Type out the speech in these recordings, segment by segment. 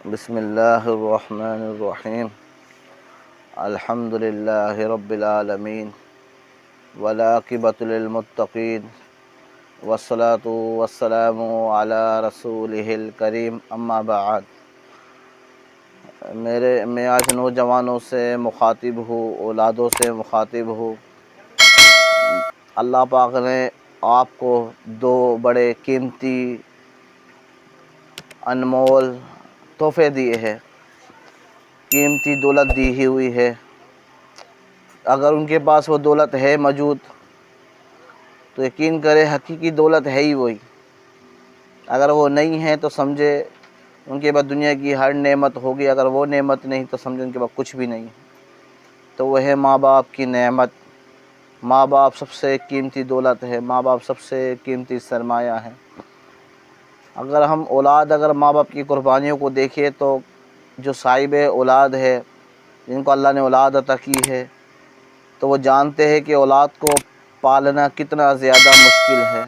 بسم اللہ الرحمن الرحیم الحمد للہ رب العالمین والعاقبۃ للمتقین والصلاۃ والسلام علی رسولہ الکریم اما بعد۔ میں آج نوجوانوں سے مخاطب ہوں، اولادوں سے مخاطب ہوں۔ اللہ پاک نے آپ کو دو بڑے قیمتی انمول تحفے دیے ہیں، قیمتی دولت دی ہی ہوئی ہے۔ اگر ان کے پاس وہ دولت ہے موجود تو یقین کرے حقیقی دولت ہے ہی وہی۔ اگر وہ نہیں ہے تو سمجھے ان کے بعد دنیا کی ہر نعمت ہوگی، اگر وہ نعمت نہیں تو سمجھے ان کے بعد کچھ بھی نہیں ہے۔ تو وہ ہے ماں باپ کی نعمت۔ ماں باپ سب سے قیمتی دولت ہے، ماں باپ سب سے قیمتی سرمایہ ہے۔ اگر ماں باپ کی قربانیوں کو دیکھیں تو جو صاحب اولاد ہے، جن کو اللہ نے اولاد عطا کی ہے، تو وہ جانتے ہیں کہ اولاد کو پالنا کتنا زیادہ مشکل ہے۔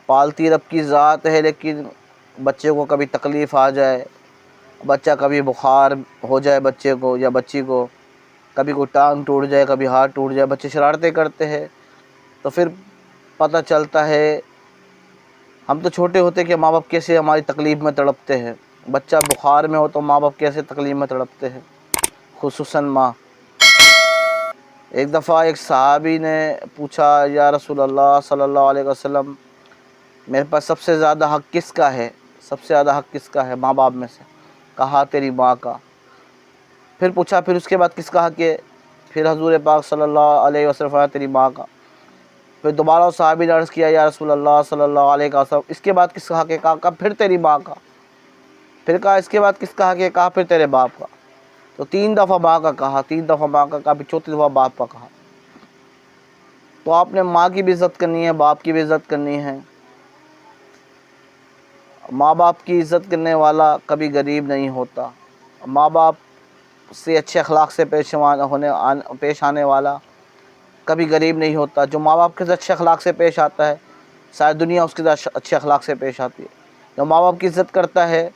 پالتی رب کی ذات ہے، لیکن بچے کو کبھی تکلیف آ جائے، بچہ کبھی بخار ہو جائے بچے کو یا بچی کو، کبھی کوئی ٹانگ ٹوٹ جائے، کبھی ہاتھ ٹوٹ جائے، بچے شرارتیں کرتے ہیں، تو پھر پتہ چلتا ہے ہم تو چھوٹے ہوتے کہ ماں باپ کیسے ہماری تکلیف میں تڑپتے ہیں۔ بچہ بخار میں ہو تو ماں باپ کیسے تکلیف میں تڑپتے ہیں، خصوصاً ماں۔ ایک دفعہ ایک صحابی نے پوچھا، یا رسول اللہ صلی اللہ علیہ وسلم، میرے پاس سب سے زیادہ حق کس کا ہے؟ سب سے زیادہ حق کس کا ہے ماں باپ میں سے؟ کہا تیری ماں کا۔ پھر پوچھا پھر اس کے بعد کس کا حق ہے؟ پھر حضور پاک صلی اللہ علیہ وسلم فرمایا تیری ماں کا۔ پھر دوبارہ صحابی نے عرض کیا، یا رسول اللہ صلی اللہ علیہ وسلم، اس کے بعد کس کا حق ہے؟ کہا پھر تیری ماں کا۔ پھر کہا اس کے بعد کس کا حق ہے؟ کہا پھر تیرے باپ کا۔ تو 3 دفعہ ماں کا کہا، 3 دفعہ ماں کا کہا، پھر 4تھی دفعہ باپ کا کہا۔ تو آپ نے ماں کی بھی عزت کرنی ہے، باپ کی بھی عزت کرنی ہے۔ ماں باپ کی عزت کرنے والا کبھی غریب نہیں ہوتا۔ ماں باپ سے اچھے اخلاق سے پیش آنے والا کبھی غریب نہیں ہوتا۔ جو ماں باپ کے ساتھ اچھے اخلاق سے پیش آتا ہے، ساری دنیا اس کے ساتھ اچھے اخلاق سے پیش آتی ہے۔ جو ماں باپ کی عزت کرتا ہے،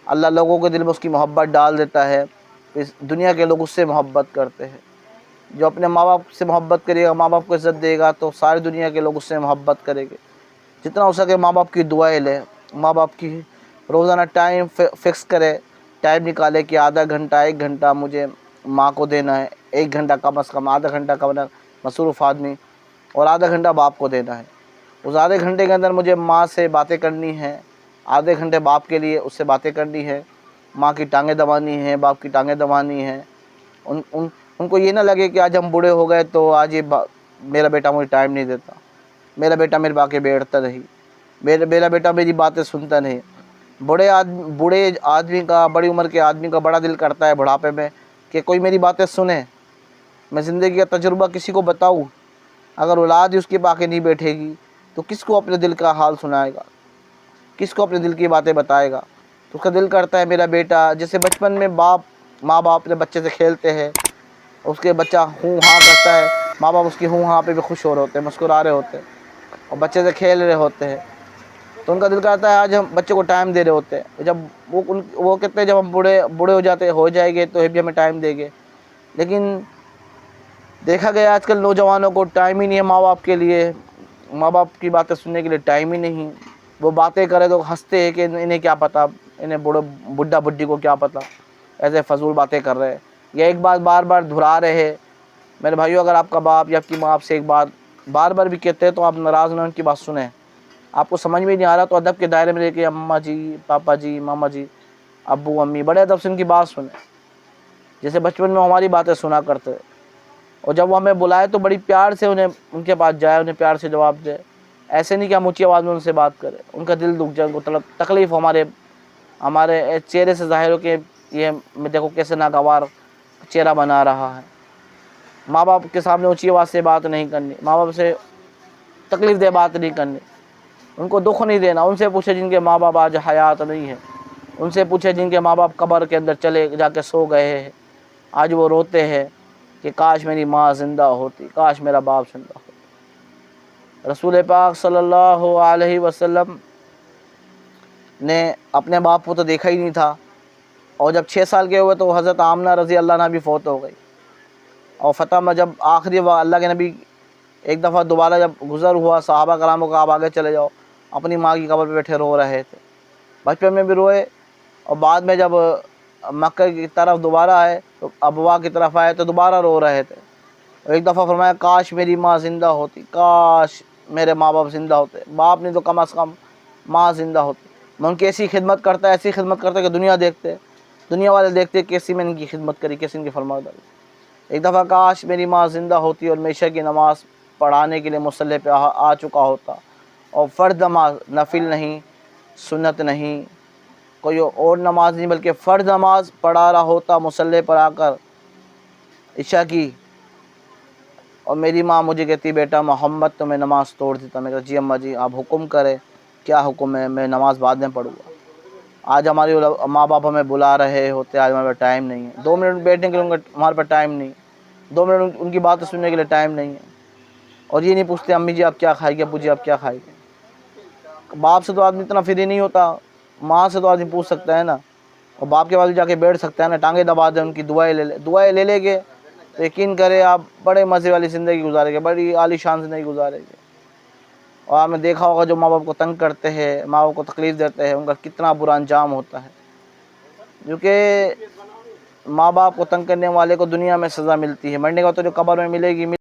اللہ لوگوں کے دل میں اس کی محبت ڈال دیتا ہے، اس دنیا کے لوگ اس سے محبت کرتے ہیں۔ جو اپنے ماں باپ سے محبت کرے گا، ماں باپ کو عزت دے گا، تو ساری دنیا کے لوگ اس سے محبت کریں گے۔ جتنا ہو سکے ماں باپ کی دعائیں لے، ماں باپ کی روزانہ ٹائم فکس کرے، ٹائم نکالے کہ آدھا گھنٹہ 1 گھنٹہ مجھے ماں کو دینا ہے، 1 گھنٹہ کم از کم، آدھا گھنٹہ کا مصروف آدمی، اور آدھا گھنٹہ باپ کو دینا ہے۔ اس آدھے گھنٹے کے اندر مجھے ماں سے باتیں کرنی ہے، آدھے گھنٹے باپ کے لیے اس سے باتیں کرنی ہے، ماں کی ٹانگیں دبانی ہیں، باپ کی ٹانگیں دبانی ہیں۔ ان کو یہ نہ لگے کہ آج ہم بوڑھے ہو گئے تو آج میرا بیٹا مجھے ٹائم نہیں دیتا، میرا بیٹا میرے باقی بیٹھتا نہیں، میرا بیٹا میری باتیں سنتا نہیں۔ بوڑھے آدمی کا، بڑی عمر کے آدمی کا بڑا دل کرتا ہے بڑھاپے میں کہ کوئی میری باتیں سنے، میں زندگی کا تجربہ کسی کو بتاؤں۔ اگر اولاد ہی اس کے باقی نہیں بیٹھے گی تو کس کو اپنے دل کا حال سنائے گا، کس کو اپنے دل کی باتیں بتائے گا؟ تو اس کا دل کرتا ہے میرا بیٹا، جیسے بچپن میں ماں باپ اپنے بچے سے کھیلتے ہیں، اس کے بچہ ہوں ہاں کرتا ہے، ماں باپ اس کی ہوں ہاں پہ بھی خوش ہو رہے ہوتے ہیں، مسکرا رہے ہوتے ہیں، اور بچے سے کھیل رہے ہوتے ہیں، تو ان کا دل کرتا ہے آج ہم بچے کو ٹائم دے رہے ہوتے ہیں۔ جب وہ کہتے ہیں جب ہم بوڑھے ہو جائیں گے تو بھی ہمیں ٹائم دیں گے۔ لیکن دیکھا گیا آج کل نوجوانوں کو ٹائم ہی نہیں ہے ماں باپ کے لیے، ماں باپ کی باتیں سننے کے لیے ٹائم ہی نہیں۔ وہ باتیں کرے تو ہنستے ہیں کہ انہیں کیا پتہ، انہیں بڈھا بڈھی کو کیا پتہ، ایسے فضول باتیں کر رہے ہیں، یا ایک بات بار بار دہرا رہے ہیں۔ میرے بھائیو، اگر آپ کا باپ یا آپ کی ماں آپ سے ایک بات بار بار بھی کہتے ہیں تو آپ ناراض نہ ان کی بات سنیں۔ آپ کو سمجھ میں نہیں آ رہا تو ادب کے دائرے میں لے کے اماں جی، پاپا جی، ماما جی، ابو امی، بڑے ادب سے ان کی بات سنیں، جیسے بچپن میں ہماری باتیں سنا کرتے۔ اور جب وہ ہمیں بلائے تو بڑی پیار سے ان کے پاس جائے، انہیں پیار سے جواب دے۔ ایسے نہیں کہ ہم اونچی آواز میں ان سے بات کریں، ان کا دل دکھ جائے، ان کو تکلیف ہمارے چہرے سے ظاہر ہو کہ یہ دیکھو کیسے ناگوار چہرہ بنا رہا ہے۔ ماں باپ کے سامنے اونچی آواز سے بات نہیں کرنی، ماں باپ سے تکلیف دہ بات نہیں کرنی، ان کو دکھ نہیں دینا۔ ان سے پوچھے جن کے ماں باپ آج حیات نہیں ہے، ان سے پوچھے جن کے ماں باپ قبر کے اندر چلے جا کے سو گئے ہیں، آج وہ روتے ہیں کہ کاش میری ماں زندہ ہوتی، کاش میرا باپ زندہ ہوتا۔ رسول پاک صلی اللہ علیہ وسلم نے اپنے باپ کو تو دیکھا ہی نہیں تھا، اور جب 6 سال کے ہوئے تو حضرت آمنہ رضی اللہ عنہا بھی فوت ہو گئی. اور فتح میں جب آخری اللہ کے نبی ایک دفعہ دوبارہ جب گزر ہوا، صحابہ کراموں کو آپ آگے چلے جاؤ، اپنی ماں کی قبر پہ بیٹھے رو رہے تھے. بچپن میں بھی روئے، اور بعد میں جب مکہ کی طرف دوبارہ آئے تو ابوا کی طرف آئے تو دوبارہ رو رہے تھے. ایک دفعہ فرمایا کاش میری ماں زندہ ہوتی، کاش میرے ماں باپ زندہ ہوتے، باپ نہیں تو کم از کم ماں زندہ ہوتی. میں ان کی ایسی خدمت کرتا، ایسی خدمت کرتا کہ دنیا والے دیکھتے کیسی میں ان کی خدمت کری، کیسی ان کی فرمانبرداری. ایک دفعہ کاش میری ماں زندہ ہوتی اور میں عشاء کی نماز پڑھانے کے لیے مصلی پہ آ چکا ہوتا، اور فرض نماز، نفل نہیں، سنت نہیں، کوئی اور نماز نہیں، بلکہ فرض نماز پڑھا رہا ہوتا مصلی پر آ کر عشاء کی. اور میری ماں مجھے کہتی بیٹا محمد تو میں نماز توڑ دیتا. میں کہا جی اماں جی آپ حکم کرے، کیا حکم ہے، میں نماز بعد میں پڑھوں گا. آج ہماری ماں باپ ہمیں بلا رہے ہوتے، آج ہمارے پاس ٹائم نہیں ہے، 2 منٹ بیٹھنے کے لیے ہمارے پاس ٹائم نہیں، 2 منٹ ان کی باتیں سننے کے لیے ٹائم نہیں ہے. اور یہ نہیں پوچھتے امی جی آپ کیا کھائے گی، ابو جی آپ کیا کھائے گے. باپ سے تو آدمی اتنا فری نہیں ہوتا، ماں سے تو آدمی پوچھ سکتا ہے نا، اور باپ کے پاس بھی جا کے بیٹھ سکتا ہے نا، ٹانگیں دبا دیں، ان کی دعائیں لے گے تو یقین کرے آپ بڑے مزے والی زندگی گزارے گے، بڑی عالی شان زندگی گزارے گے. اور آپ نے دیکھا ہوگا جو ماں باپ کو تنگ کرتے ہیں، ماں باپ کو تکلیف دیتے ہیں، ان کا کتنا برا انجام ہوتا ہے. کیونکہ ماں باپ کو تنگ کرنے والے کو دنیا میں سزا ملتی ہے، مرنے کے بعد تو جو قبر میں ملے گی